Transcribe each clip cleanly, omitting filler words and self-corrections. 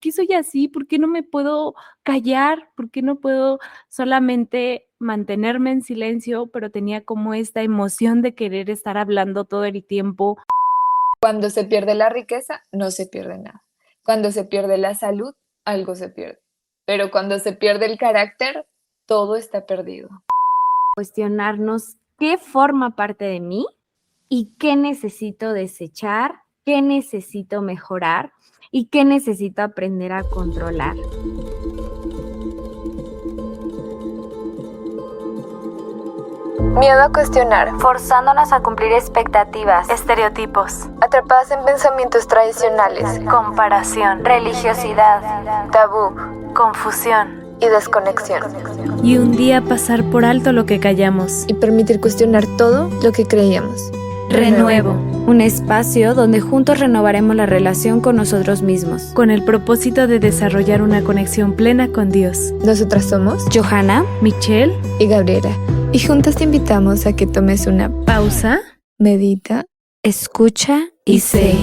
qué soy así? ¿Por qué no me puedo callar? ¿Por qué no puedo solamente mantenerme en silencio? Pero tenía como esta emoción de querer estar hablando todo el tiempo. Cuando se pierde la riqueza, no se pierde nada. Cuando se pierde la salud, algo se pierde. Pero cuando se pierde el carácter, todo está perdido. Cuestionarnos qué forma parte de mí y qué necesito desechar, qué necesito mejorar y qué necesito aprender a controlar. Miedo a cuestionar, Forzándonos a cumplir expectativas, Estereotipos, atrapadas en pensamientos tradicionales, comparación, religiosidad, tabú confusión. y desconexión. Y un día pasar por alto lo que callamos. Y permitir cuestionar todo lo que creíamos. Renuevo, un espacio donde juntos renovaremos la relación con nosotros mismos. con el propósito de desarrollar una conexión plena con Dios. Nosotras somos Johanna, Michelle, y Gabriela. Y juntas te invitamos a que tomes una pausa medita escucha y sé.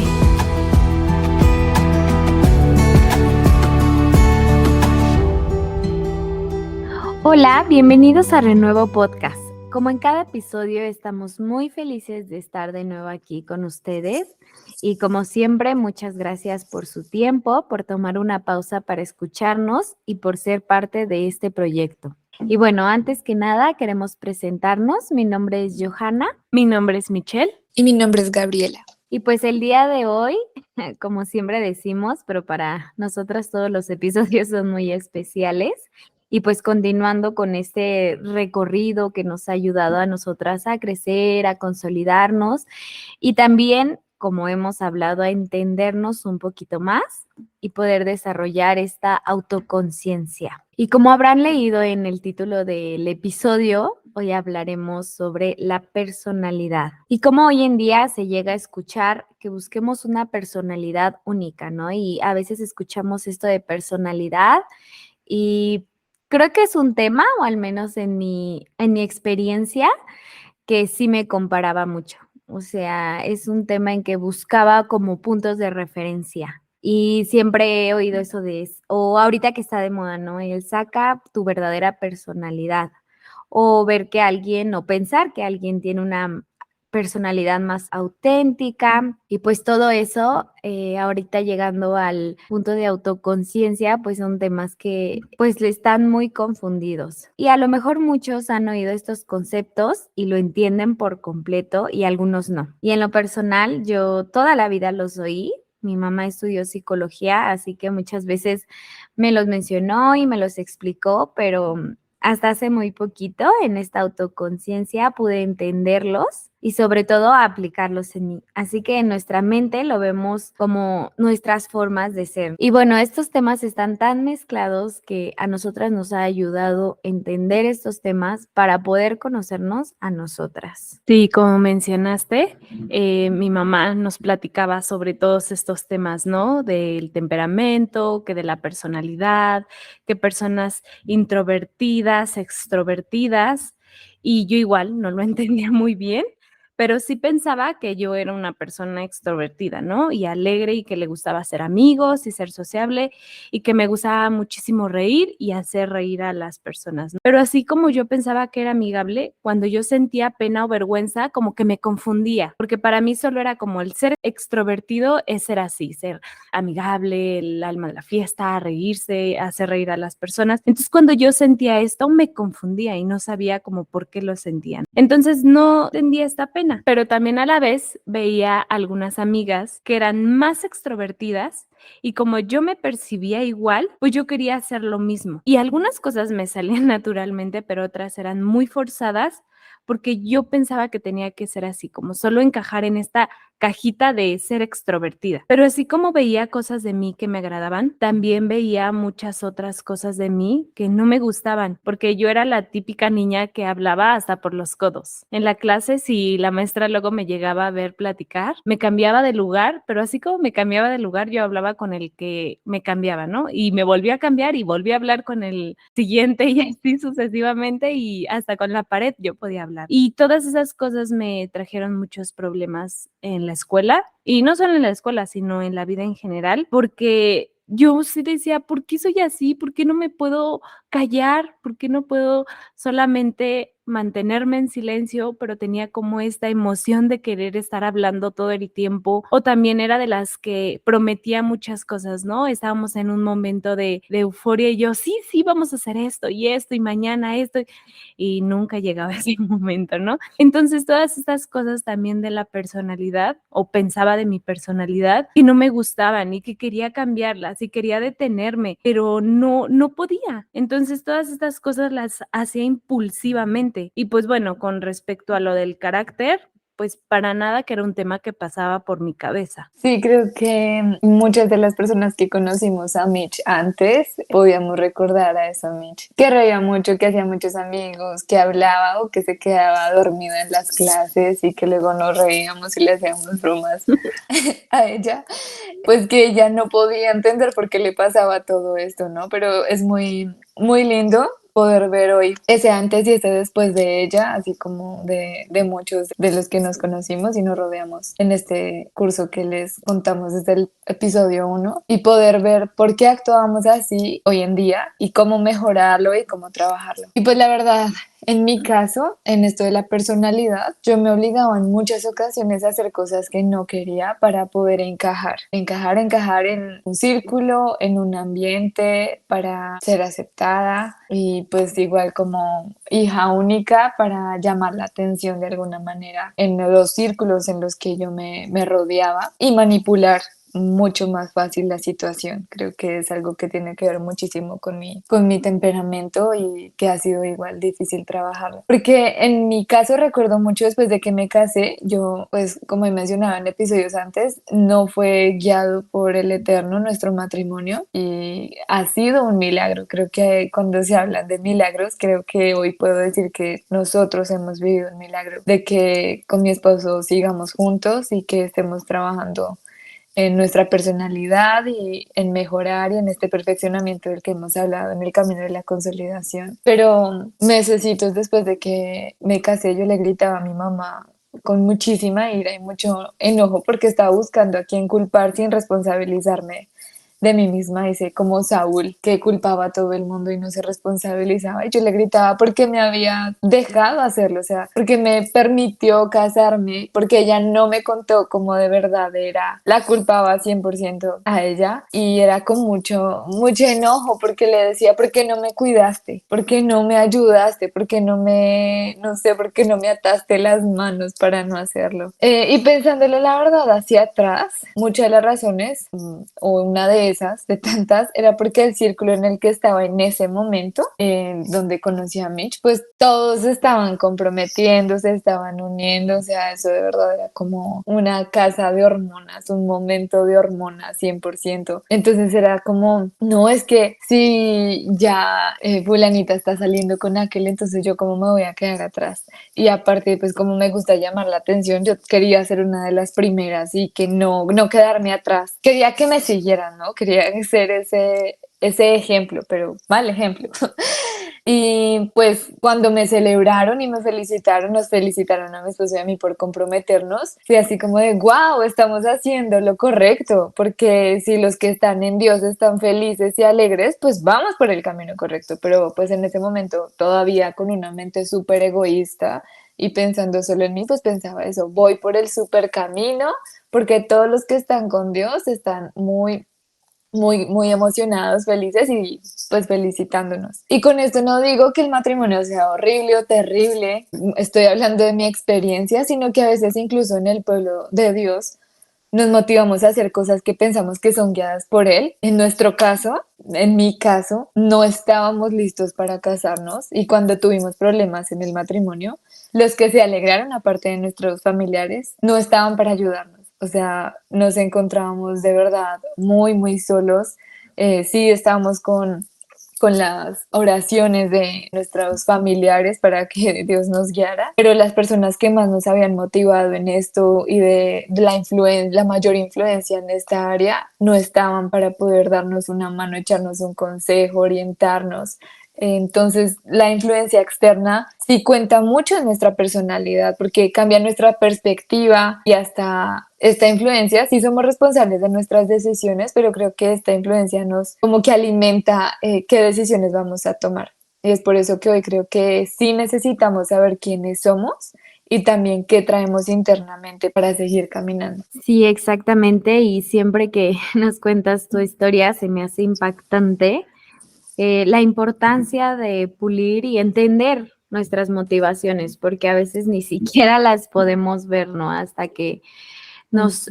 Hola, bienvenidos a Renuevo Podcast. Como en cada episodio, estamos muy felices de estar de nuevo aquí con ustedes. Y como siempre, muchas gracias por su tiempo, por tomar una pausa para escucharnos y por ser parte de este proyecto. Y bueno, antes que nada, queremos presentarnos. Mi nombre es Johanna. Mi nombre es Michelle. Y mi nombre es Gabriela. Y pues el día de hoy, como siempre decimos, pero para nosotras todos los episodios son muy especiales. Y pues continuando con este recorrido que nos ha ayudado a nosotras a crecer, a consolidarnos y también, como hemos hablado, a entendernos un poquito más y poder desarrollar esta autoconciencia. Y como habrán leído en el título del episodio, hoy hablaremos sobre la personalidad y cómo hoy en día se llega a escuchar que busquemos una personalidad única, ¿no? Y a veces escuchamos esto de personalidad y creo que es un tema, o al menos en mi experiencia, que sí me comparaba mucho. O sea, es un tema en que buscaba como puntos de referencia. Y siempre he oído eso o ahorita que está de moda, ¿no? El saca tu verdadera personalidad. O ver que alguien, o pensar que alguien tiene una personalidad más auténtica y pues todo eso, ahorita llegando al punto de autoconciencia, pues son temas que pues le están muy confundidos y a lo mejor muchos han oído estos conceptos y lo entienden por completo y algunos no. Y en lo personal, yo toda la vida los oí. Mi mamá estudió psicología, así que muchas veces me los mencionó y me los explicó, pero hasta hace muy poquito en esta autoconciencia pude entenderlos y sobre todo aplicarlos en mí. Así que en nuestra mente lo vemos como nuestras formas de ser. Y bueno, estos temas están tan mezclados que a nosotras nos ha ayudado a entender estos temas para poder conocernos a nosotras. Sí, como mencionaste, mi mamá nos platicaba sobre todos estos temas, ¿no? Del temperamento, que de la personalidad, que personas introvertidas, extrovertidas, y yo igual no lo entendía muy bien, pero sí pensaba que yo era una persona extrovertida, ¿no? Y alegre y que le gustaba hacer amigos y ser sociable y que me gustaba muchísimo reír y hacer reír a las personas, ¿no? Pero así como yo pensaba que era amigable, cuando yo sentía pena o vergüenza, como que me confundía, porque para mí solo era como el ser extrovertido es ser así, ser amigable, el alma de la fiesta, reírse, hacer reír a las personas. Entonces, cuando yo sentía esto, me confundía y no sabía como por qué lo sentían. Entonces, no entendía esta pena, pero también a la vez veía algunas amigas que eran más extrovertidas y como yo me percibía igual, pues yo quería hacer lo mismo. Y algunas cosas me salían naturalmente, pero otras eran muy forzadas porque yo pensaba que tenía que ser así, como solo encajar en esta cajita de ser extrovertida. Pero así como veía cosas de mí que me agradaban, también veía muchas otras cosas de mí que no me gustaban, porque yo era la típica niña que hablaba hasta por los codos. En la clase, si la maestra luego me llegaba a ver platicar, me cambiaba de lugar, pero así como me cambiaba de lugar, yo hablaba con el que me cambiaba, ¿no? Y me volvía a cambiar y volví a hablar con el siguiente y así sucesivamente y hasta con la pared yo podía hablar. Y todas esas cosas me trajeron muchos problemas en la escuela y no solo en la escuela, sino en la vida en general, porque yo sí decía, ¿por qué soy así? ¿Por qué no me puedo callar? ¿Por qué no puedo solamente mantenerme en silencio? Pero tenía como esta emoción de querer estar hablando todo el tiempo. O también era de las que prometía muchas cosas, ¿no? Estábamos en un momento de euforia y yo, sí, sí, vamos a hacer esto y mañana esto. Y nunca llegaba ese momento, ¿no? Entonces, todas estas cosas también de la personalidad, o pensaba de mi personalidad, que no me gustaban y que quería cambiarlas y quería detenerme, pero no podía. Entonces, todas estas cosas las hacía impulsivamente. Y pues bueno, con respecto a lo del carácter, pues para nada que era un tema que pasaba por mi cabeza. Sí, creo que muchas de las personas que conocimos a Mitch antes podíamos recordar a esa Mitch, que reía mucho, que hacía muchos amigos, que hablaba o que se quedaba dormida en las clases y que luego nos reíamos y le hacíamos bromas a ella, pues que ella no podía entender por qué le pasaba todo esto, ¿no? Pero es muy lindo poder ver hoy ese antes y ese después de ella, así como de muchos de los que nos conocimos y nos rodeamos en este curso que les contamos desde el episodio 1 y poder ver por qué actuamos así hoy en día y cómo mejorarlo y cómo trabajarlo. Y pues la verdad, en mi caso, en esto de la personalidad, yo me obligaba en muchas ocasiones a hacer cosas que no quería para poder encajar en un círculo, en un ambiente, para ser aceptada y pues igual como hija única para llamar la atención de alguna manera en los círculos en los que yo me rodeaba y manipular mucho más fácil la situación. Creo que es algo que tiene que ver muchísimo con mi temperamento y que ha sido igual difícil trabajarlo. Porque en mi caso recuerdo mucho después de que me casé, yo pues como he mencionado en episodios antes, no fue guiado por el Eterno nuestro matrimonio y ha sido un milagro. Creo que cuando se habla de milagros, creo que hoy puedo decir que nosotros hemos vivido un milagro de que con mi esposo sigamos juntos y que estemos trabajando en nuestra personalidad y en mejorar y en este perfeccionamiento del que hemos hablado en el camino de la consolidación. Pero necesito, después de que me casé, yo le gritaba a mi mamá con muchísima ira y mucho enojo porque estaba buscando a quién culpar sin responsabilizarme de mí misma, dice, como Saúl, que culpaba a todo el mundo y no se responsabilizaba. Y yo le gritaba porque me había dejado hacerlo, o sea, porque me permitió casarme, porque ella no me contó cómo de verdad era. La culpaba 100% a ella y era con mucho enojo porque le decía, ¿por qué no me cuidaste? ¿Por qué no me ayudaste? ¿Por qué no sé, por qué no me ataste las manos para no hacerlo? Y pensándole la verdad hacia atrás, muchas de las razones, o una de tantas, era porque el círculo en el que estaba en ese momento, donde conocí a Mitch, pues todos estaban comprometiéndose, estaban uniendo, o sea, eso de verdad era como una casa de hormonas, un momento de hormonas 100%. Entonces era como, no, es que si ya fulanita está saliendo con aquel, entonces yo cómo me voy a quedar atrás. Y aparte, pues como me gusta llamar la atención, yo quería ser una de las primeras y que no quedarme atrás. Quería que me siguieran, ¿no? Quería ser ese ejemplo, pero mal ejemplo. Y pues cuando me celebraron y me felicitaron, nos felicitaron a mi esposo y a mí por comprometernos, fui así como de, wow, estamos haciendo lo correcto, porque si los que están en Dios están felices y alegres, pues vamos por el camino correcto. Pero pues en ese momento todavía con una mente súper egoísta y pensando solo en mí, pues pensaba eso, voy por el súper camino, porque todos los que están con Dios están muy emocionados, felices y pues felicitándonos. Y con esto no digo que el matrimonio sea horrible o terrible, estoy hablando de mi experiencia, sino que a veces incluso en el pueblo de Dios nos motivamos a hacer cosas que pensamos que son guiadas por Él. En nuestro caso, en mi caso, no estábamos listos para casarnos y cuando tuvimos problemas en el matrimonio, los que se alegraron, aparte de nuestros familiares, no estaban para ayudarnos. O sea, nos encontrábamos de verdad muy solos. Sí, estábamos con las oraciones de nuestros familiares para que Dios nos guiara, pero las personas que más nos habían motivado en esto y de la mayor influencia en esta área no estaban para poder darnos una mano, echarnos un consejo, orientarnos. Entonces, la influencia externa sí cuenta mucho en nuestra personalidad porque cambia nuestra perspectiva y hasta esta influencia, sí somos responsables de nuestras decisiones, pero creo que esta influencia nos como que alimenta qué decisiones vamos a tomar. Y es por eso que hoy creo que sí necesitamos saber quiénes somos y también qué traemos internamente para seguir caminando. Sí, exactamente. Y siempre que nos cuentas tu historia se me hace impactante la importancia de pulir y entender nuestras motivaciones, porque a veces ni siquiera las podemos ver, ¿no? Hasta que nos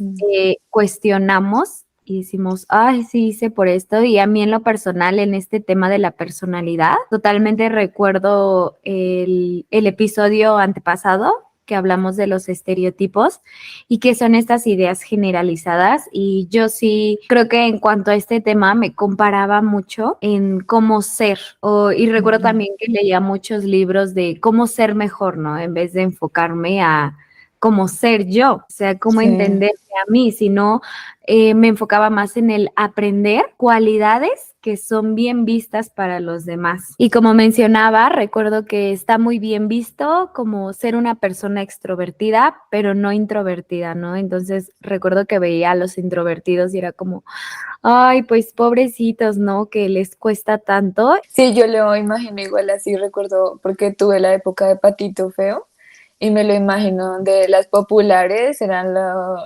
cuestionamos y decimos, ay, sí hice por esto. Y a mí en lo personal, en este tema de la personalidad, totalmente recuerdo el episodio antepasado que hablamos de los estereotipos y que son estas ideas generalizadas. Y yo sí creo que en cuanto a este tema me comparaba mucho en cómo ser. Y recuerdo también que leía muchos libros de cómo ser mejor, ¿no? En vez de enfocarme a cómo ser yo, o sea, cómo entenderme a mí, sino me enfocaba más en el aprender cualidades que son bien vistas para los demás. Y como mencionaba, recuerdo que está muy bien visto como ser una persona extrovertida, pero no introvertida, ¿no? Entonces recuerdo que veía a los introvertidos y era como, ay, pues pobrecitos, ¿no? Que les cuesta tanto. Sí, yo lo imagino igual así, recuerdo porque tuve la época de Patito Feo. Y me lo imagino donde las populares eran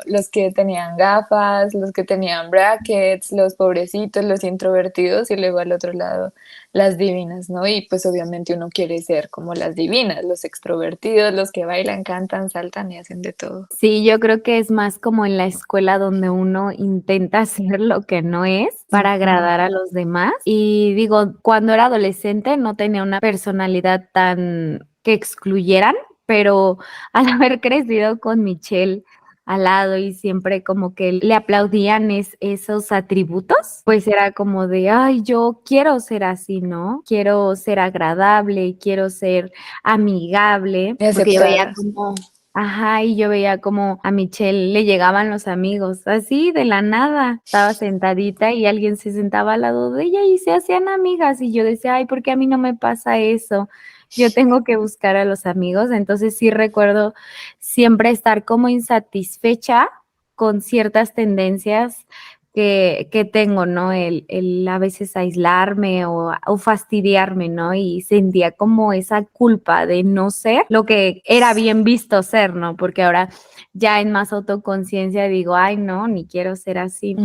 los que tenían gafas, los que tenían brackets, los pobrecitos, los introvertidos y luego al otro lado las divinas, ¿no? Y pues obviamente uno quiere ser como las divinas, los extrovertidos, los que bailan, cantan, saltan y hacen de todo. Sí, yo creo que es más como en la escuela donde uno intenta ser lo que no es para agradar a los demás. Y digo, cuando era adolescente no tenía una personalidad tan que excluyeran, pero al haber crecido con Michelle al lado y siempre como que le aplaudían esos atributos, pues era como de, ay, yo quiero ser así, ¿no? Quiero ser agradable, quiero ser amigable, Y porque yo veía aceptar. como, ajá, y yo veía como a Michelle le llegaban los amigos, así de la nada, estaba sentadita y alguien se sentaba al lado de ella y se hacían amigas y yo decía, ay, ¿por qué a mí no me pasa eso? Yo tengo que buscar a los amigos, entonces sí recuerdo siempre estar como insatisfecha con ciertas tendencias que tengo, ¿no? El a veces aislarme o fastidiarme, ¿no? Y sentía como esa culpa de no ser lo que era bien visto ser, ¿no? Porque ahora ya en más autoconciencia digo, ay, no, ni quiero ser así.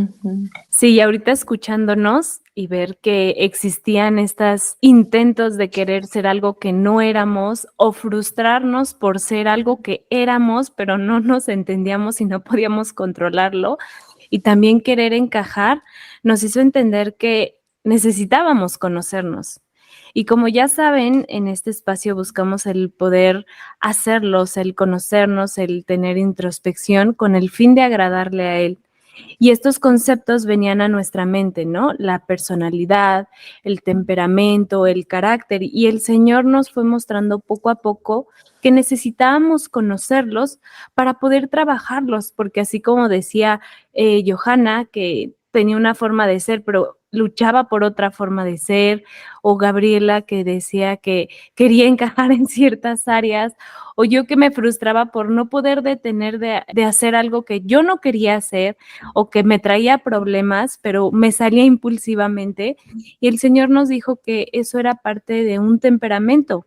Sí, y ahorita escuchándonos y ver que existían estos intentos de querer ser algo que no éramos o frustrarnos por ser algo que éramos, pero no nos entendíamos y no podíamos controlarlo, y también querer encajar, nos hizo entender que necesitábamos conocernos. Y como ya saben, en este espacio buscamos el poder hacerlos, el conocernos, el tener introspección con el fin de agradarle a él. Y estos conceptos venían a nuestra mente, ¿no? La personalidad, el temperamento, el carácter. Y el Señor nos fue mostrando poco a poco que necesitábamos conocerlos para poder trabajarlos, porque así como decía Johanna, que tenía una forma de ser, pero luchaba por otra forma de ser, o Gabriela que decía que quería encajar en ciertas áreas, o yo que me frustraba por no poder detener de hacer algo que yo no quería hacer o que me traía problemas, pero me salía impulsivamente. Y el Señor nos dijo que eso era parte de un temperamento,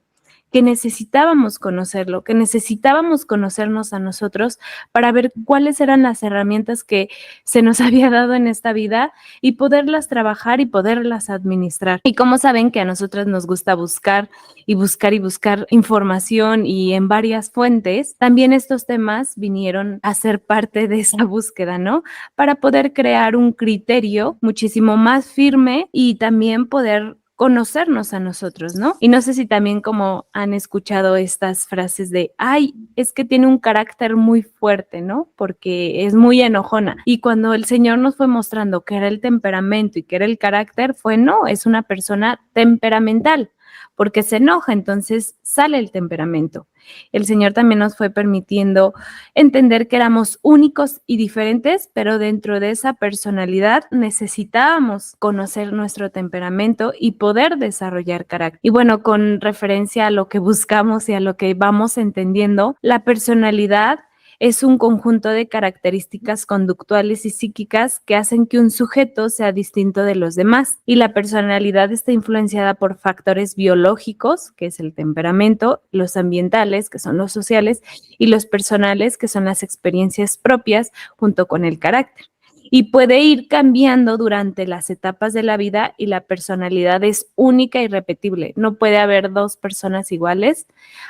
que necesitábamos conocerlo, que necesitábamos conocernos a nosotros para ver cuáles eran las herramientas que se nos había dado en esta vida y poderlas trabajar y poderlas administrar. Y como saben que a nosotras nos gusta buscar y buscar y buscar información y en varias fuentes, también estos temas vinieron a ser parte de esa búsqueda, ¿no? Para poder crear un criterio muchísimo más firme y también poder conocernos a nosotros, ¿no? Y no sé si también como han escuchado estas frases de, ay, es que tiene un carácter muy fuerte, ¿no? Porque es muy enojona. Y cuando el Señor nos fue mostrando que era el temperamento y que era el carácter, fue, no, es una persona temperamental. porque se enoja, entonces sale el temperamento. El Señor también nos fue permitiendo entender que éramos únicos y diferentes, pero dentro de esa personalidad necesitábamos conocer nuestro temperamento y poder desarrollar carácter. Y bueno, con referencia a lo que buscamos y a lo que vamos entendiendo, la personalidad es un conjunto de características conductuales y psíquicas que hacen que un sujeto sea distinto de los demás. Y la personalidad está influenciada por factores biológicos, que es el temperamento, los ambientales, que son los sociales, y los personales, que son las experiencias propias, junto con el carácter. Y puede ir cambiando durante las etapas de la vida y la personalidad es única y repetible. No puede haber dos personas iguales,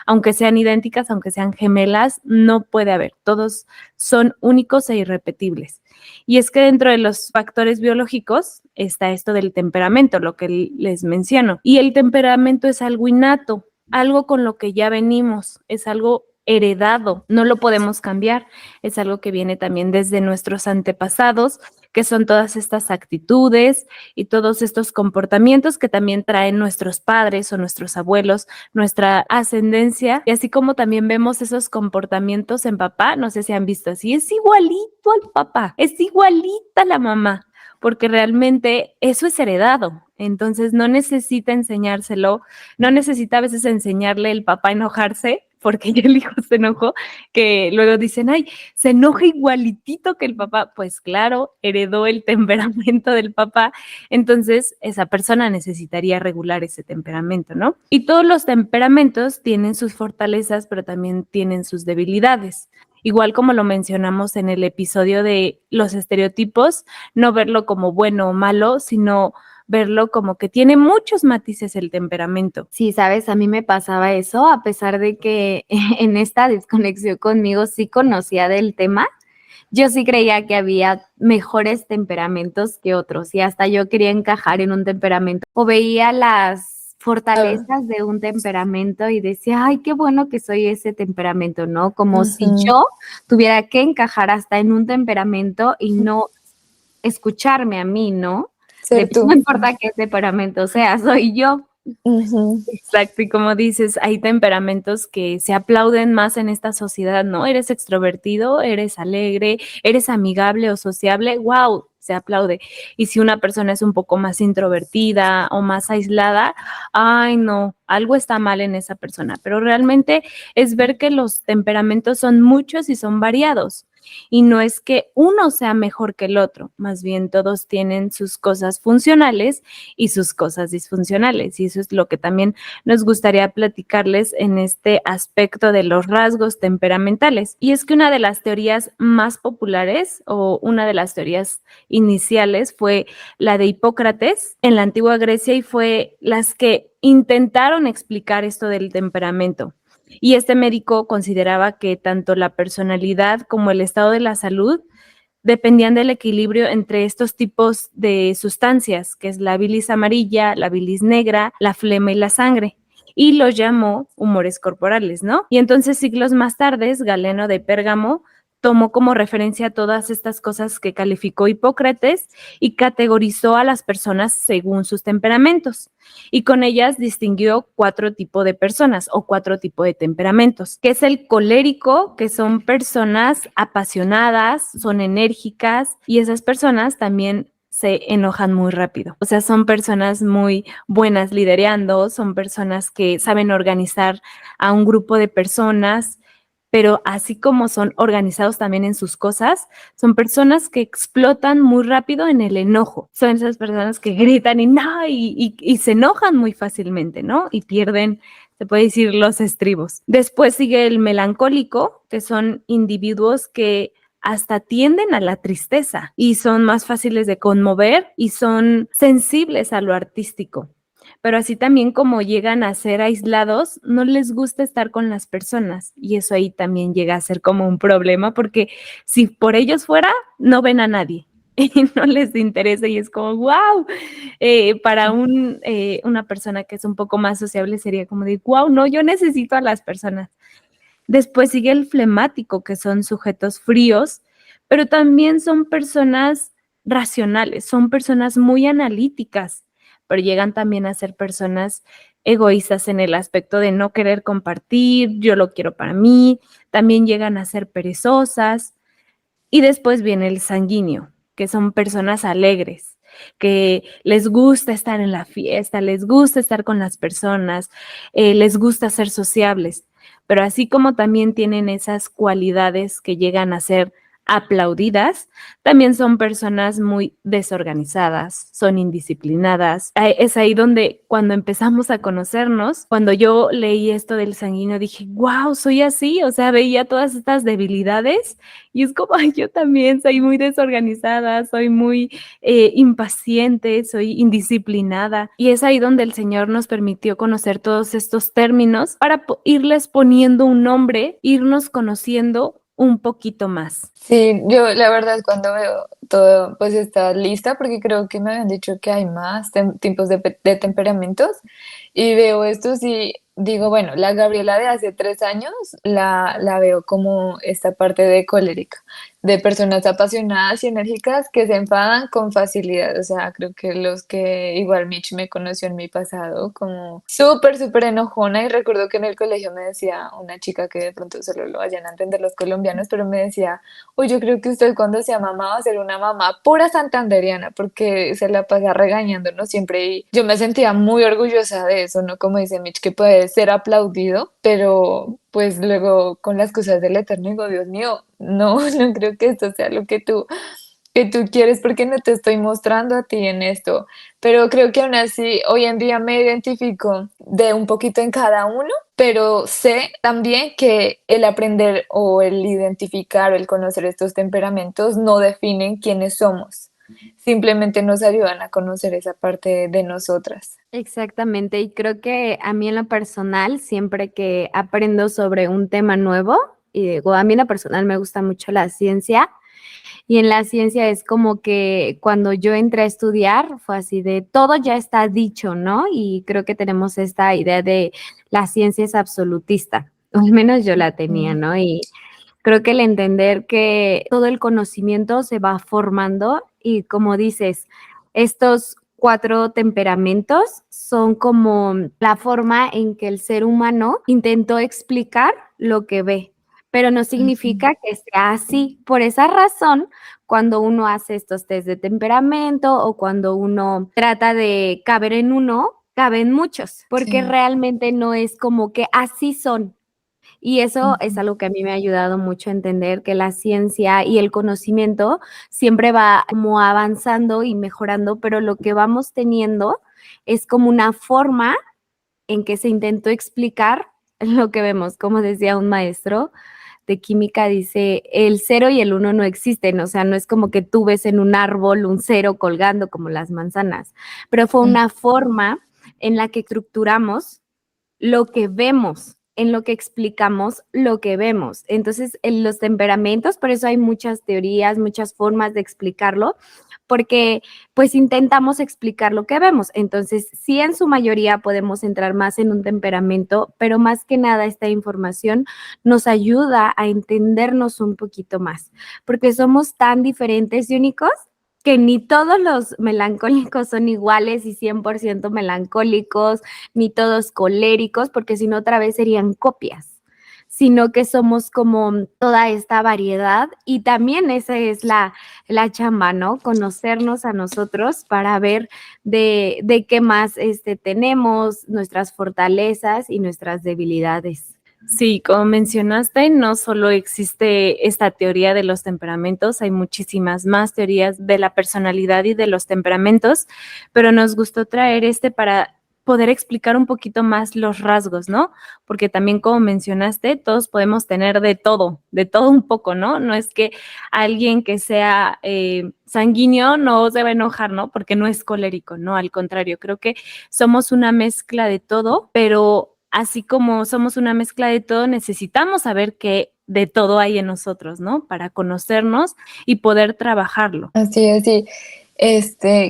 aunque sean idénticas, aunque sean gemelas, no puede haber. Todos son únicos e irrepetibles. Y es que dentro de los factores biológicos está esto del temperamento, lo que les menciono. Y el temperamento es algo innato, algo con lo que ya venimos, es algo heredado, no lo podemos cambiar, es algo que viene también desde nuestros antepasados, que son todas estas actitudes y todos estos comportamientos que también traen nuestros padres o nuestros abuelos, nuestra ascendencia, y así como también vemos esos comportamientos en papá, no sé si han visto así, es igualito al papá, es igualita a la mamá, porque realmente eso es heredado. Entonces no necesita enseñárselo, no necesita a veces enseñarle el papá a enojarse, porque ya el hijo se enojó, que luego dicen, ay, se enoja igualitito que el papá. Pues claro, heredó el temperamento del papá, entonces esa persona necesitaría regular ese temperamento, ¿no? Y todos los temperamentos tienen sus fortalezas, pero también tienen sus debilidades. Igual como lo mencionamos en el episodio de los estereotipos, no verlo como bueno o malo, sino verlo como que tiene muchos matices el temperamento. Sí, sabes, a mí me pasaba eso, a pesar de que en esta desconexión conmigo sí conocía del tema, yo sí creía que había mejores temperamentos que otros y hasta yo quería encajar en un temperamento o veía las fortalezas de un temperamento y decía, ay, qué bueno que soy ese temperamento, ¿no? Como si yo tuviera que encajar hasta en un temperamento y no escucharme a mí, ¿no? No importa qué temperamento sea, soy yo. Exacto, y como dices, hay temperamentos que se aplauden más en esta sociedad, ¿no? Eres extrovertido, eres alegre, eres amigable o sociable, wow, se aplaude. Y si una persona es un poco más introvertida o más aislada, ay no, algo está mal en esa persona, pero realmente es ver que los temperamentos son muchos y son variados. Y no es que uno sea mejor que el otro, más bien todos tienen sus cosas funcionales y sus cosas disfuncionales. Y eso es lo que también nos gustaría platicarles en este aspecto de los rasgos temperamentales. Y es que una de las teorías más populares o una de las teorías iniciales fue la de Hipócrates en la antigua Grecia y fue las que intentaron explicar esto del temperamento. Y este médico consideraba que tanto la personalidad como el estado de la salud dependían del equilibrio entre estos tipos de sustancias, que es la bilis amarilla, la bilis negra, la flema y la sangre, y los llamó humores corporales, ¿no? Y entonces siglos más tarde, Galeno de Pérgamo tomó como referencia todas estas cosas que calificó Hipócrates y categorizó a las personas según sus temperamentos. Y con ellas distinguió 4 tipos de personas o 4 tipos de temperamentos, que es el colérico, que son personas apasionadas, son enérgicas y esas personas también se enojan muy rápido. O sea, son personas muy buenas liderando, son personas que saben organizar a un grupo de personas, pero así como son organizados también en sus cosas, son personas que explotan muy rápido en el enojo. Son esas personas que gritan y no, y se enojan muy fácilmente, ¿no? Y pierden, se puede decir, los estribos. Después sigue el melancólico, que son individuos que hasta tienden a la tristeza y son más fáciles de conmover y son sensibles a lo artístico. Pero así también como llegan a ser aislados, no les gusta estar con las personas y eso ahí también llega a ser como un problema porque si por ellos fuera, no ven a nadie y no les interesa y es como, wow, para una persona que es un poco más sociable sería como de, wow, no, yo necesito a las personas. Después sigue el flemático, que son sujetos fríos, pero también son personas racionales, son personas muy analíticas, pero llegan también a ser personas egoístas en el aspecto de no querer compartir, yo lo quiero para mí, también llegan a ser perezosas. Y después viene el sanguíneo, que son personas alegres, que les gusta estar en la fiesta, les gusta estar con las personas, les gusta ser sociables, pero así como también tienen esas cualidades que llegan a ser aplaudidas, también son personas muy desorganizadas, son indisciplinadas. Es ahí donde cuando empezamos a conocernos, cuando yo leí esto del sanguíneo, dije, wow, soy así, o sea, veía todas estas debilidades y es como, ay, yo también soy muy desorganizada, soy muy impaciente, soy indisciplinada. Y es ahí donde el Señor nos permitió conocer todos estos términos para irles poniendo un nombre, irnos conociendo un poquito más. Sí, yo la verdad cuando veo todo, pues esta lista, porque creo que me habían dicho que hay más tipos de temperamentos, y veo estos y digo, bueno, la Gabriela de hace 3 años la veo como esta parte de colérica, de personas apasionadas y enérgicas que se enfadan con facilidad. O sea, creo que los que igual Mitch me conoció en mi pasado, como súper, súper enojona. Y recuerdo que en el colegio me decía una chica que de pronto solo lo vayan a entender los colombianos, pero me decía, uy, yo creo que usted cuando sea mamá va a ser una mamá pura santanderiana, porque se la pasa regañándonos siempre y yo me sentía muy orgullosa de eso, ¿no? Como dice Mitch, que puede ser aplaudido, pero pues luego con las cosas del Eterno digo, Dios mío, no, no creo que esto sea lo que tú quieres porque no te estoy mostrando a ti en esto, pero creo que aún así hoy en día me identifico de un poquito en cada uno, pero sé también que el aprender o el identificar o el conocer estos temperamentos no definen quiénes somos, simplemente nos ayudan a conocer esa parte de nosotras. Exactamente, y creo que a mí en lo personal, siempre que aprendo sobre un tema nuevo, y digo, a mí en lo personal me gusta mucho la ciencia, y en la ciencia es como que cuando yo entré a estudiar fue así de todo ya está dicho, ¿no? Y creo que tenemos esta idea de la ciencia es absolutista, o al menos yo la tenía, Mm. ¿no? Y creo que el entender que todo el conocimiento se va formando y como dices, estos 4 temperamentos son como la forma en que el ser humano intentó explicar lo que ve, pero no Ujú. significa que sea así. Por esa razón, cuando uno hace estos test de temperamento o cuando uno trata de caber en uno, caben muchos, porque Sí. realmente no es como que así son. Y eso es Ujú. algo que a mí me ha ayudado mucho a entender que la ciencia y el conocimiento siempre va como avanzando y mejorando, pero lo que vamos teniendo es como una forma en que se intentó explicar lo que vemos. Como decía un maestro de química, dice, el 0 y el 1 no existen, o sea, no es como que tú ves en un árbol un 0 colgando como las manzanas, pero fue Mm. una forma en la que estructuramos lo que vemos, en lo que explicamos lo que vemos. Entonces, en los temperamentos, por eso hay muchas teorías, muchas formas de explicarlo, porque pues intentamos explicar lo que vemos. Entonces, sí, en su mayoría podemos entrar más en un temperamento, pero más que nada esta información nos ayuda a entendernos un poquito más, porque somos tan diferentes y únicos que ni todos los melancólicos son iguales y 100% melancólicos, ni todos coléricos, porque si no otra vez serían copias, sino que somos como toda esta variedad y también esa es la chamba, ¿no? Conocernos a nosotros para ver de qué más tenemos, nuestras fortalezas y nuestras debilidades. Sí, como mencionaste, no solo existe esta teoría de los temperamentos, hay muchísimas más teorías de la personalidad y de los temperamentos, pero nos gustó traer para poder explicar un poquito más los rasgos, ¿no? Porque también, como mencionaste, todos podemos tener de todo un poco, ¿no? No es que alguien que sea sanguíneo no se va a enojar, ¿no? Porque no es colérico, ¿no? Al contrario, creo que somos una mezcla de todo, pero así como somos una mezcla de todo, necesitamos saber que de todo hay en nosotros, ¿no? Para conocernos y poder trabajarlo. Así es, sí.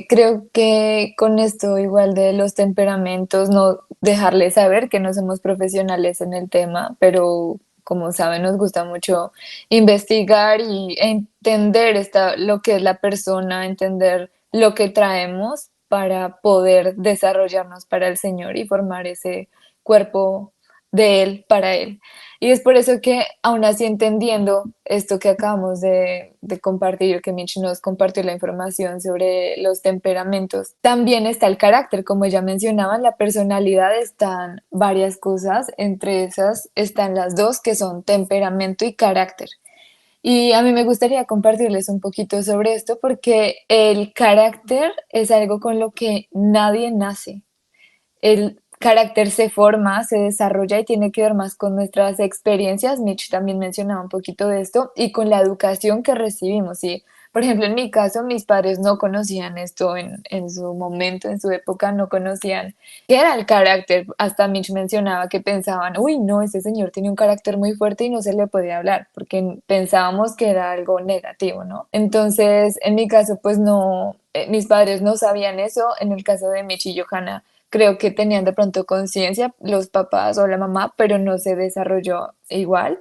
Creo que con esto igual de los temperamentos, no dejarles saber que no somos profesionales en el tema, pero como saben, nos gusta mucho investigar y entender lo que es la persona, entender lo que traemos para poder desarrollarnos para el Señor y formar ese cuerpo de Él para Él. Y es por eso que, aún así entendiendo esto que acabamos de compartir, que Mitch nos compartió la información sobre los temperamentos, también está el carácter, como ya mencionaban, la personalidad, están varias cosas, entre esas están las dos que son temperamento y carácter. Y a mí me gustaría compartirles un poquito sobre esto porque el carácter es algo con lo que nadie nace. El carácter se forma, se desarrolla y tiene que ver más con nuestras experiencias. Mitch también mencionaba un poquito de esto y con la educación que recibimos. Y, por ejemplo, en mi caso, mis padres no conocían esto en su momento, en su época, no conocían qué era el carácter. Hasta Mitch mencionaba que pensaban, uy, no, ese señor tiene un carácter muy fuerte y no se le puede hablar, porque pensábamos que era algo negativo, ¿no? Entonces, en mi caso, pues no, mis padres no sabían eso. En el caso de Mitch y Johanna, creo que tenían de pronto conciencia los papás o la mamá, pero no se desarrolló igual.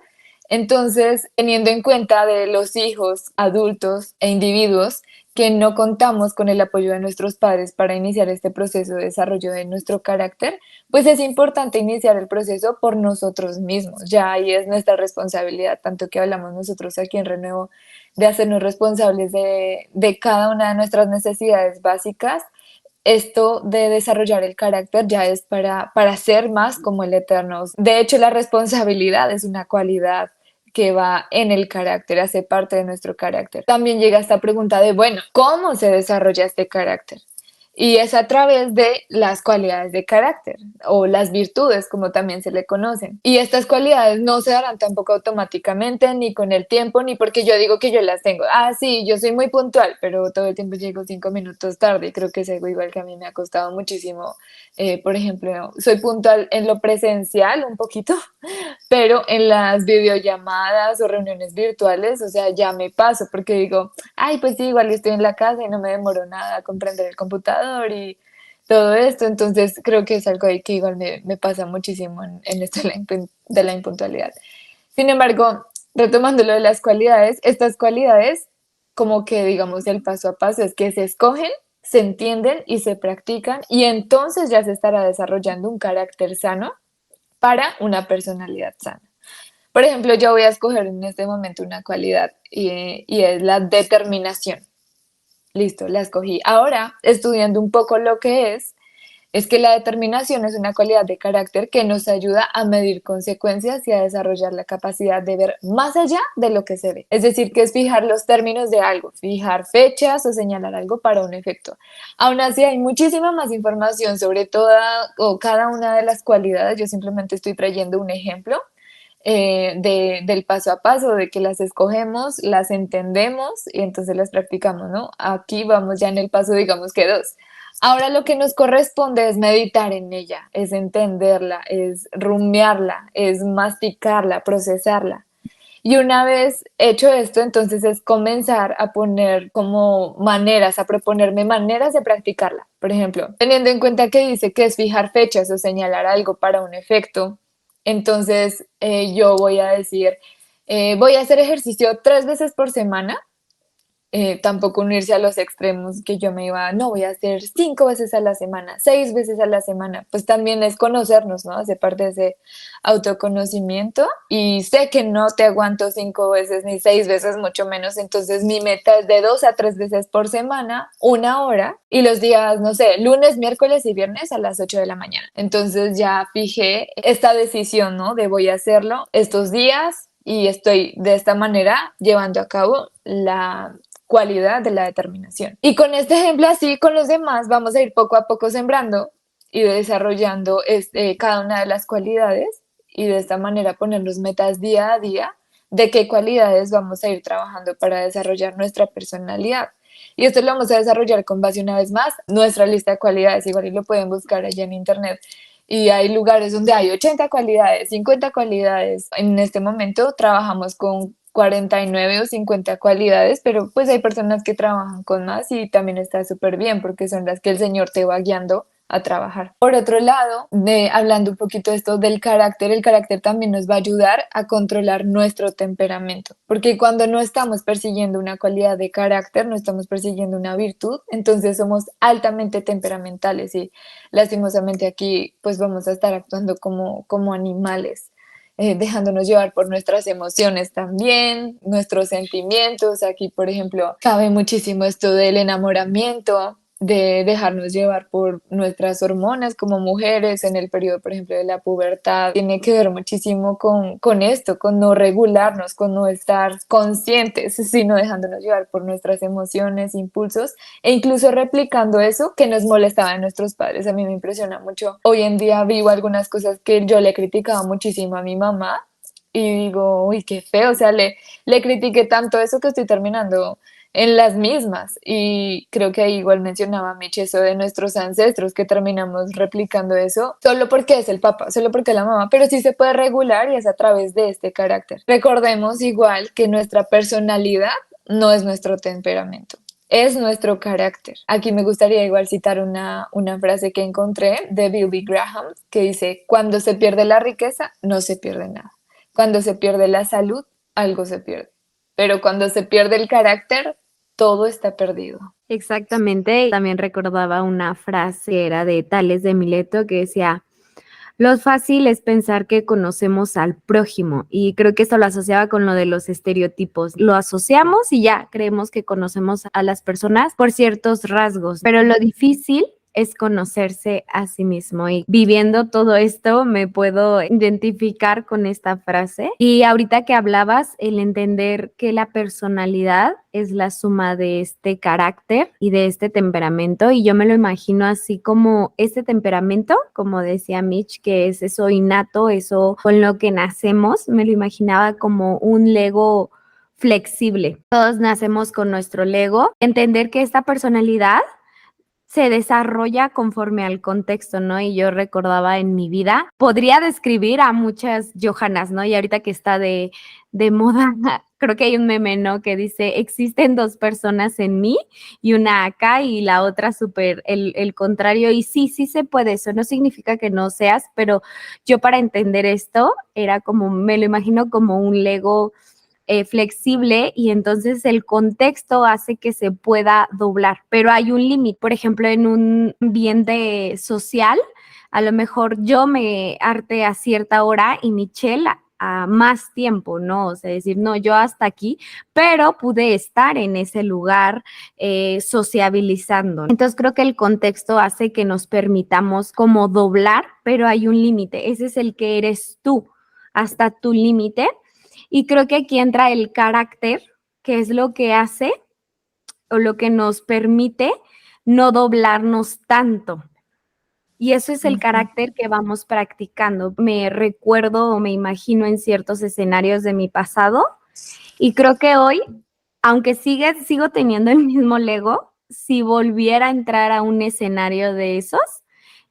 Entonces, teniendo en cuenta de los hijos, adultos e individuos que no contamos con el apoyo de nuestros padres para iniciar este proceso de desarrollo de nuestro carácter, pues es importante iniciar el proceso por nosotros mismos. Ya ahí es nuestra responsabilidad, tanto que hablamos nosotros aquí en Renuevo, de hacernos responsables de cada una de nuestras necesidades básicas. Esto de desarrollar el carácter ya es para ser más como el Eterno. De hecho, la responsabilidad es una cualidad que va en el carácter, hace parte de nuestro carácter. También llega esta pregunta de, bueno, ¿cómo se desarrolla este carácter? Y es a través de las cualidades de carácter o las virtudes, como también se le conocen. Y estas cualidades no se darán tampoco automáticamente, ni con el tiempo, ni porque yo digo que yo las tengo. Ah, sí, yo soy muy puntual, pero todo el tiempo llego 5 minutos tarde y creo que es algo igual que a mí me ha costado muchísimo. Por ejemplo, soy puntual en lo presencial un poquito, pero en las videollamadas o reuniones virtuales, o sea, ya me paso porque digo, ay, pues sí, igual estoy en la casa y no me demoro nada a comprender el computador y todo esto. Entonces creo que es algo ahí que igual me pasa muchísimo en esto de la impuntualidad. Sin embargo, retomando lo de las cualidades, estas cualidades, como que digamos el paso a paso, es que se escogen, se entienden y se practican y entonces ya se estará desarrollando un carácter sano para una personalidad sana. Por ejemplo, yo voy a escoger en este momento una cualidad y es la determinación. Listo, la escogí. Ahora, estudiando un poco lo que es que la determinación es una cualidad de carácter que nos ayuda a medir consecuencias y a desarrollar la capacidad de ver más allá de lo que se ve. Es decir, que es fijar los términos de algo, fijar fechas o señalar algo para un efecto. Aún así, hay muchísima más información sobre toda o cada una de las cualidades. Yo simplemente estoy trayendo un ejemplo del paso a paso, de que las escogemos, las entendemos y entonces las practicamos, ¿no? Aquí vamos ya en el paso, digamos que 2. Ahora lo que nos corresponde es meditar en ella, es entenderla, es rumiarla, es masticarla, procesarla. Y una vez hecho esto, entonces es comenzar a poner como maneras, a proponerme maneras de practicarla. Por ejemplo, teniendo en cuenta que dice que es fijar fechas o señalar algo para un efecto, entonces yo voy a decir, voy a hacer ejercicio 3 veces por semana. Tampoco unirse a los extremos que yo me iba, no, voy a hacer 5 veces a la semana, 6 veces a la semana, pues también es conocernos, ¿no? Hace parte de ese autoconocimiento y sé que no te aguanto 5 veces ni 6 veces, mucho menos, entonces mi meta es de 2 a 3 veces por semana, 1 hora y los días, no sé, lunes, miércoles y viernes a las 8 de la mañana. Entonces ya fijé esta decisión, ¿no? De voy a hacerlo estos días y estoy de esta manera llevando a cabo la cualidad de la determinación. Y con este ejemplo así, con los demás, vamos a ir poco a poco sembrando y desarrollando cada una de las cualidades y de esta manera ponernos metas día a día de qué cualidades vamos a ir trabajando para desarrollar nuestra personalidad. Y esto lo vamos a desarrollar con base una vez más nuestra lista de cualidades, igual y lo pueden buscar allá en internet. Y hay lugares donde hay 80 cualidades, 50 cualidades. En este momento trabajamos con 49 o 50 cualidades, pero pues hay personas que trabajan con más y también está súper bien porque son las que el Señor te va guiando a trabajar. Por otro lado, hablando un poquito de esto del carácter, el carácter también nos va a ayudar a controlar nuestro temperamento, porque cuando no estamos persiguiendo una cualidad de carácter, no estamos persiguiendo una virtud, entonces somos altamente temperamentales y lastimosamente aquí pues vamos a estar actuando como animales. Dejándonos llevar por nuestras emociones también, nuestros sentimientos. Aquí, por ejemplo, cabe muchísimo esto del enamoramiento, de dejarnos llevar por nuestras hormonas como mujeres en el periodo, por ejemplo, de la pubertad. Tiene que ver muchísimo con esto, con no regularnos, con no estar conscientes, sino dejándonos llevar por nuestras emociones, impulsos e incluso replicando eso que nos molestaba de nuestros padres. A mí me impresiona mucho. Hoy en día vivo algunas cosas que yo le criticaba muchísimo a mi mamá y digo, uy, qué feo, o sea, le critiqué tanto eso que estoy terminando en las mismas. Y creo que ahí igual mencionaba Mitch eso de nuestros ancestros, que terminamos replicando eso solo porque es el papá, solo porque es la mamá, pero sí se puede regular y es a través de este carácter. Recordemos igual que nuestra personalidad no es nuestro temperamento. Es nuestro carácter. Aquí me gustaría igual citar una frase que encontré de Billy Graham que dice, cuando se pierde la riqueza, no se pierde nada. Cuando se pierde la salud, algo se pierde. Pero cuando se pierde el carácter, todo está perdido. Exactamente. También recordaba una frase que era de Tales de Mileto que decía, lo fácil es pensar que conocemos al prójimo y creo que esto lo asociaba con lo de los estereotipos. Lo asociamos y ya creemos que conocemos a las personas por ciertos rasgos, pero lo difícil es conocerse a sí mismo y viviendo todo esto me puedo identificar con esta frase. Y ahorita que hablabas, el entender que la personalidad es la suma de este carácter y de este temperamento y yo me lo imagino así como este temperamento, como decía Mitch, que es eso innato, eso con lo que nacemos, me lo imaginaba como un Lego flexible. Todos nacemos con nuestro Lego, entender que esta personalidad se desarrolla conforme al contexto, ¿no? Y yo recordaba en mi vida, podría describir a muchas Johannas, ¿no? Y ahorita que está de moda, creo que hay un meme, ¿no? Que dice, existen dos personas en mí y una acá y la otra súper el contrario. Y sí, sí se puede, eso no significa que no seas, pero yo para entender esto era como, me lo imagino como un Lego flexible y entonces el contexto hace que se pueda doblar, pero hay un límite. Por ejemplo, en un ambiente social, a lo mejor yo me arte a cierta hora y Michelle a más tiempo, ¿no? O sea, decir, no, yo hasta aquí, pero pude estar en ese lugar sociabilizando. Entonces creo que el contexto hace que nos permitamos como doblar, pero hay un límite. Ese es el que eres tú, hasta tu límite. Y creo que aquí entra el carácter, que es lo que hace o lo que nos permite no doblarnos tanto. Y eso es el carácter que vamos practicando. Me recuerdo o me imagino en ciertos escenarios de mi pasado y creo que hoy, aunque sigo teniendo el mismo Lego, si volviera a entrar a un escenario de esos,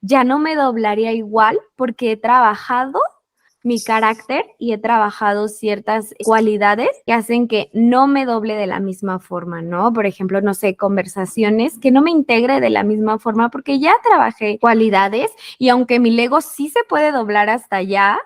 ya no me doblaría igual porque he trabajado mi carácter y he trabajado ciertas cualidades que hacen que no me doble de la misma forma, ¿no? Por ejemplo, no sé, conversaciones que no me integre de la misma forma porque ya trabajé cualidades y aunque mi Lego sí se puede doblar hasta allá,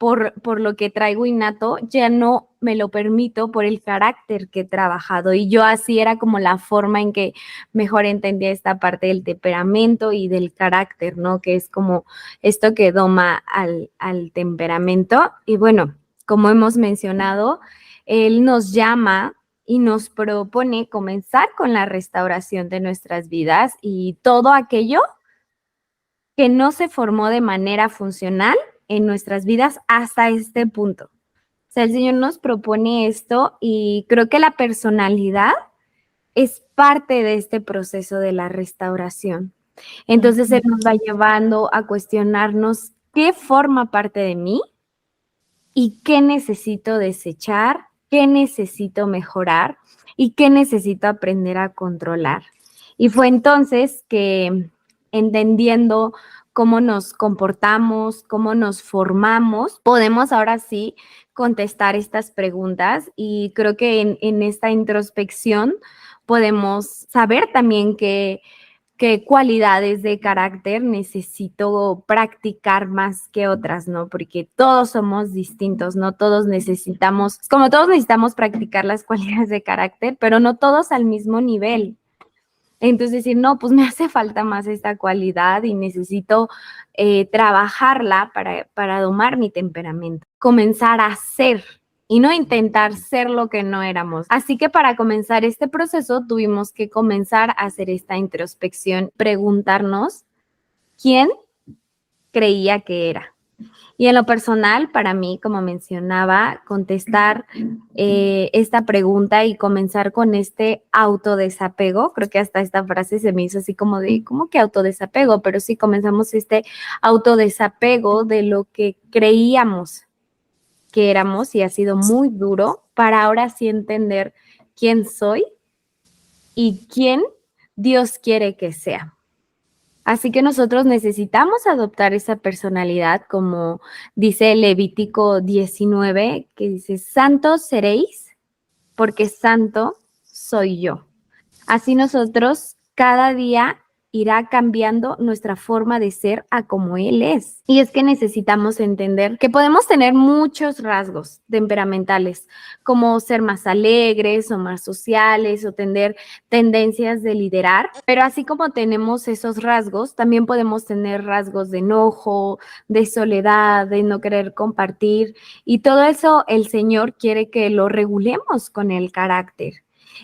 por lo que traigo innato, ya no me lo permito por el carácter que he trabajado. Y yo así era como la forma en que mejor entendía esta parte del temperamento y del carácter, ¿no? Que es como esto que doma al temperamento. Y bueno, como hemos mencionado, él nos llama y nos propone comenzar con la restauración de nuestras vidas y todo aquello que no se formó de manera funcional en nuestras vidas hasta este punto. O sea, el Señor nos propone esto y creo que la personalidad es parte de este proceso de la restauración. Entonces, Él nos va llevando a cuestionarnos qué forma parte de mí y qué necesito desechar, qué necesito mejorar y qué necesito aprender a controlar. Y fue entonces que, entendiendo cómo nos comportamos, cómo nos formamos, podemos ahora sí contestar estas preguntas y creo que en esta introspección podemos saber también que qué cualidades de carácter necesito practicar más que otras, ¿no? Porque todos somos distintos, no todos necesitamos, como todos necesitamos practicar las cualidades de carácter, pero no todos al mismo nivel. Entonces decir, no, pues me hace falta más esta cualidad y necesito trabajarla para domar mi temperamento. Comenzar a ser y no intentar ser lo que no éramos. Así que para comenzar este proceso tuvimos que comenzar a hacer esta introspección, preguntarnos quién creía que era. Y en lo personal, para mí, como mencionaba, contestar esta pregunta y comenzar con este autodesapego, creo que hasta esta frase se me hizo así como de, ¿cómo que autodesapego? Pero sí comenzamos este autodesapego de lo que creíamos que éramos y ha sido muy duro para ahora sí entender quién soy y quién Dios quiere que sea. Así que nosotros necesitamos adoptar esa personalidad, como dice Levítico 19, que dice, santos seréis, porque santo soy yo. Así nosotros cada día irá cambiando nuestra forma de ser a como Él es. Y es que necesitamos entender que podemos tener muchos rasgos temperamentales, como ser más alegres o más sociales o tener tendencias de liderar, pero así como tenemos esos rasgos, también podemos tener rasgos de enojo, de soledad, de no querer compartir, y todo eso el Señor quiere que lo regulemos con el carácter.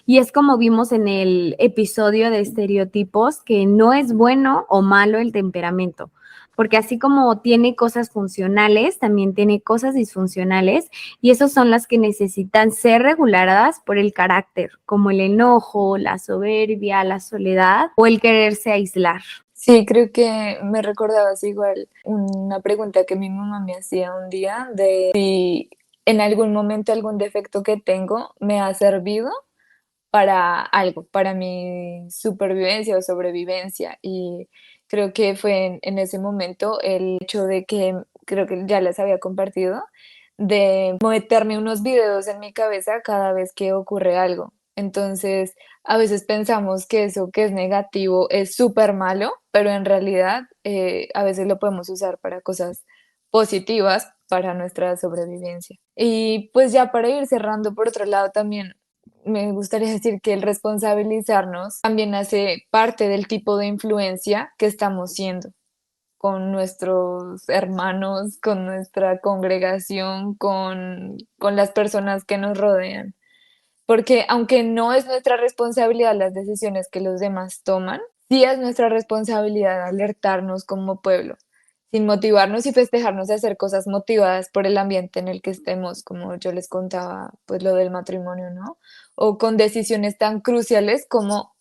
Y es como vimos en el episodio de estereotipos, que no es bueno o malo el temperamento, porque así como tiene cosas funcionales, también tiene cosas disfuncionales, y esas son las que necesitan ser reguladas por el carácter, como el enojo, la soberbia, la soledad o el quererse aislar. Sí, creo que me recordabas igual una pregunta que mi mamá me hacía un día de si en algún momento algún defecto que tengo me ha servido para algo, para mi supervivencia o sobrevivencia. Y creo que fue en ese momento el hecho de que, creo que ya les había compartido, de meterme unos videos en mi cabeza cada vez que ocurre algo. Entonces, a veces pensamos que eso que es negativo es súper malo, pero en realidad a veces lo podemos usar para cosas positivas para nuestra sobrevivencia. Y pues ya para ir cerrando, por otro lado, también me gustaría decir que el responsabilizarnos también hace parte del tipo de influencia que estamos siendo con nuestros hermanos, con nuestra congregación, con las personas que nos rodean. Porque aunque no es nuestra responsabilidad las decisiones que los demás toman, sí es nuestra responsabilidad alertarnos como pueblo, sin motivarnos y festejarnos de hacer cosas motivadas por el ambiente en el que estemos, como yo les contaba, pues lo del matrimonio, ¿no? O con decisiones tan cruciales como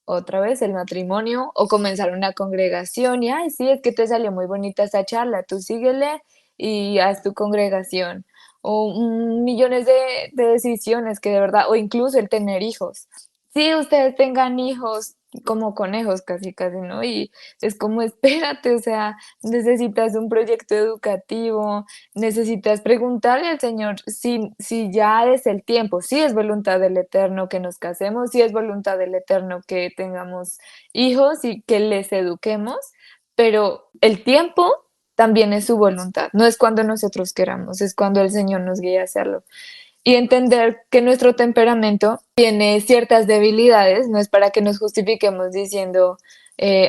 otra vez el matrimonio o comenzar una congregación y, ay, sí, es que te salió muy bonita esa charla, tú síguele y haz tu congregación. O millones de decisiones que de verdad, o incluso el tener hijos. Sí, ustedes tengan hijos como conejos casi, casi, ¿no? Y es como, espérate, o sea, necesitas un proyecto educativo, necesitas preguntarle al Señor si ya es el tiempo, si es voluntad del Eterno que nos casemos, si es voluntad del Eterno que tengamos hijos y que les eduquemos, pero el tiempo también es su voluntad, no es cuando nosotros queramos, es cuando el Señor nos guía a hacerlo. Y entender que nuestro temperamento tiene ciertas debilidades, no es para que nos justifiquemos diciendo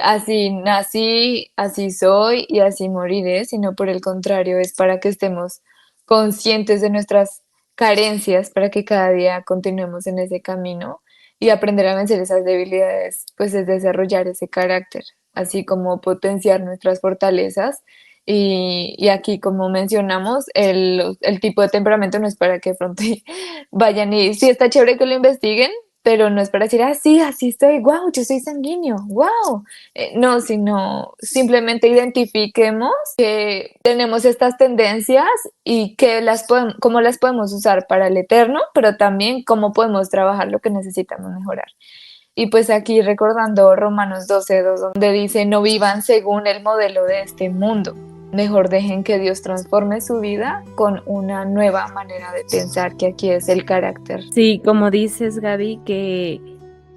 así nací, así soy y así moriré, sino por el contrario, es para que estemos conscientes de nuestras carencias, para que cada día continuemos en ese camino y aprender a vencer esas debilidades, pues es desarrollar ese carácter, así como potenciar nuestras fortalezas y aquí, como mencionamos, el tipo de temperamento no es para que de pronto vayan y sí está chévere que lo investiguen, pero no es para decir, ah, sí, así estoy, wow, yo soy sanguíneo, wow. No, sino simplemente identifiquemos que tenemos estas tendencias y que cómo las podemos usar para el eterno, pero también cómo podemos trabajar lo que necesitamos mejorar. Y pues aquí recordando Romanos 12:2, donde dice, no vivan según el modelo de este mundo. Mejor dejen que Dios transforme su vida con una nueva manera de pensar, que aquí es el carácter. Sí, como dices, Gaby, que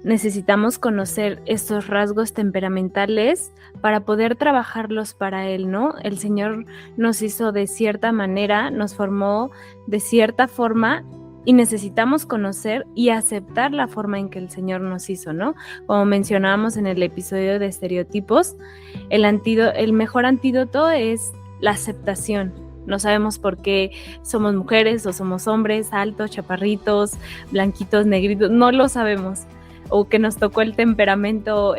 necesitamos conocer estos rasgos temperamentales para poder trabajarlos para Él, ¿no? El Señor nos hizo de cierta manera, nos formó de cierta forma y necesitamos conocer y aceptar la forma en que el Señor nos hizo, ¿no? Como mencionábamos en el episodio de estereotipos, el mejor antídoto es la aceptación. No sabemos por qué somos mujeres o somos hombres, altos, chaparritos, blanquitos, negritos, no lo sabemos. O que nos tocó el temperamento,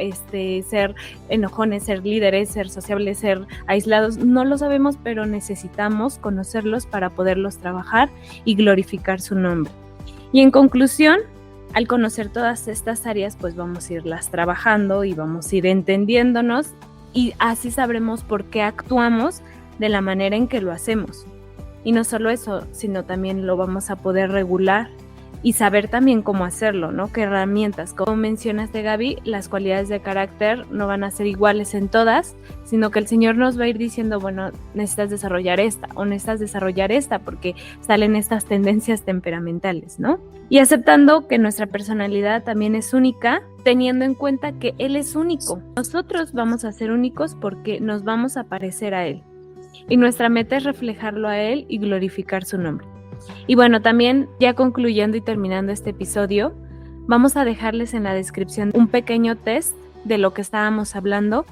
ser enojones, ser líderes, ser sociables, ser aislados, no lo sabemos, pero necesitamos conocerlos para poderlos trabajar y glorificar su nombre. Y en conclusión, al conocer todas estas áreas, pues vamos a irlas trabajando y vamos a ir entendiéndonos y así sabremos por qué actuamos de la manera en que lo hacemos. Y no solo eso, sino también lo vamos a poder regular y saber también cómo hacerlo, ¿no? Qué herramientas. Como mencionaste, Gaby, las cualidades de carácter no van a ser iguales en todas, sino que el Señor nos va a ir diciendo, bueno, necesitas desarrollar esta o necesitas desarrollar esta porque salen estas tendencias temperamentales, ¿no? Y aceptando que nuestra personalidad también es única, teniendo en cuenta que Él es único. Nosotros vamos a ser únicos porque nos vamos a parecer a Él. Y nuestra meta es reflejarlo a Él y glorificar su nombre. Y bueno, también ya concluyendo y terminando este episodio, vamos a dejarles en la descripción un pequeño test de lo que estábamos hablando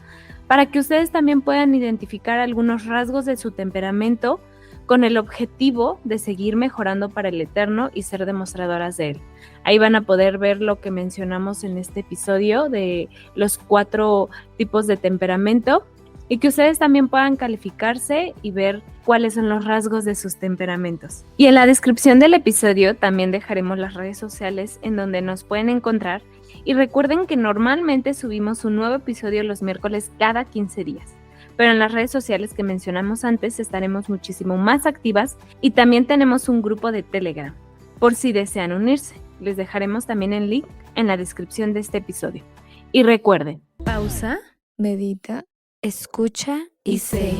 para que ustedes también puedan identificar algunos rasgos de su temperamento con el objetivo de seguir mejorando para el eterno y ser demostradoras de Él. Ahí van a poder ver lo que mencionamos en este episodio de los 4 tipos de temperamento y que ustedes también puedan calificarse y ver cuáles son los rasgos de sus temperamentos. Y en la descripción del episodio también dejaremos las redes sociales en donde nos pueden encontrar y recuerden que normalmente subimos un nuevo episodio los miércoles cada 15 días. Pero en las redes sociales que mencionamos antes estaremos muchísimo más activas y también tenemos un grupo de Telegram, por si desean unirse. Les dejaremos también el link en la descripción de este episodio. Y recuerden, pausa, Medita, escucha y sé.